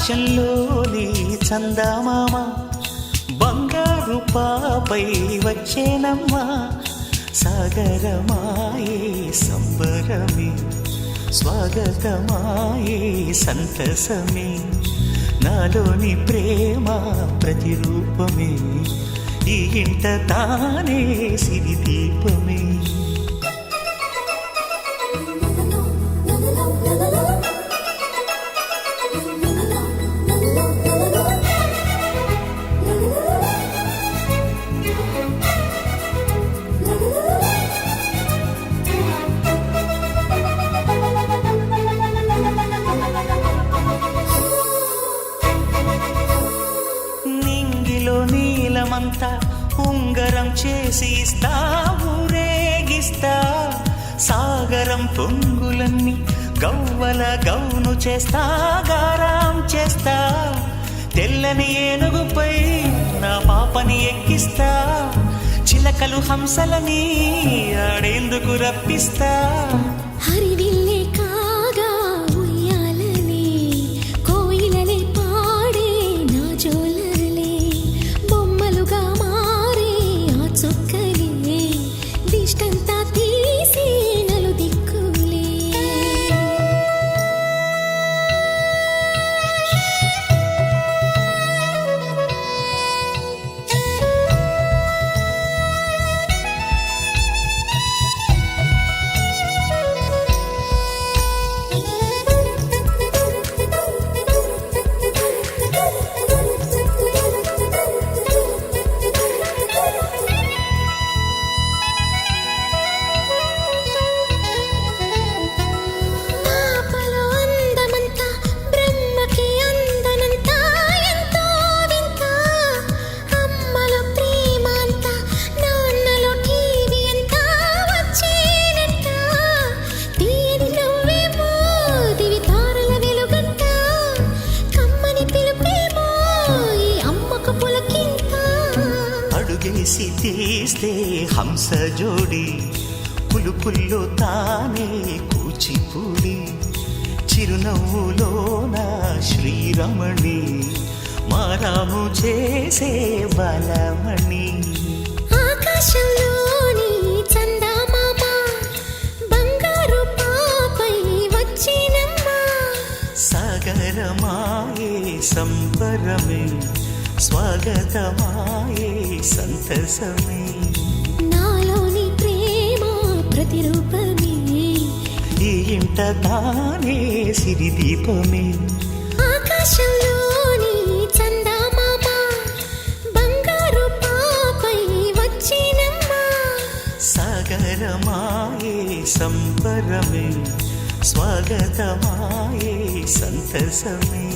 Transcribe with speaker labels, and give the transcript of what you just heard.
Speaker 1: ఆకాశంలోని చందమామ బంగారు పాపై వచ్చేనమ్మా సాగరమాయే సంబరమే స్వాగతమాయే సంతసమే నాలోని ప్రేమ ప్రతిరూపమే ఈ ఇంట తానే సిరి దీపమే నీలమంతా ఉంగరం చేసి ఇస్తా ఊరేగిస్తా సాగరం పొంగులన్నీ గవ్వల గౌను చేస్తా గారాం చేస్తా తెల్లని ఏనుగుపై నా పాపని ఎక్కిస్తా చిలకలు హంసలని ఆడేందుకు రప్పిస్తా
Speaker 2: హరివిల్లే కాగా ఉయ్యాలనే కోయిలలే పాడే నా జోలలే బొమ్మలుగా మారే ఆ చొక్కలే దిష్టంతా తీసి నలు దిక్కులే
Speaker 1: అడుగేసి తీస్తే హంస జోడి పులుపుల్లో తానే కూచిపూడి చిరునవ్వులోన శ్రీరమణి మారాము చేసే బలమణి
Speaker 2: ఆకాశంలోని చందమామ బంగారు పాపై వచ్చినమ్మా
Speaker 1: సాగరమాయే సంబరమే స్వాగతమాయే సంతసమే
Speaker 2: నాలోని ప్రేమ ప్రతిరూపమే
Speaker 1: ఈ ఇంట తానే సిరి దీపమే
Speaker 2: ఆకాశంలోని చందమామ బంగారు పాపై వచ్చినమ్మా
Speaker 1: సాగరమాయే సంబరమే స్వాగతమాయే సంతసమే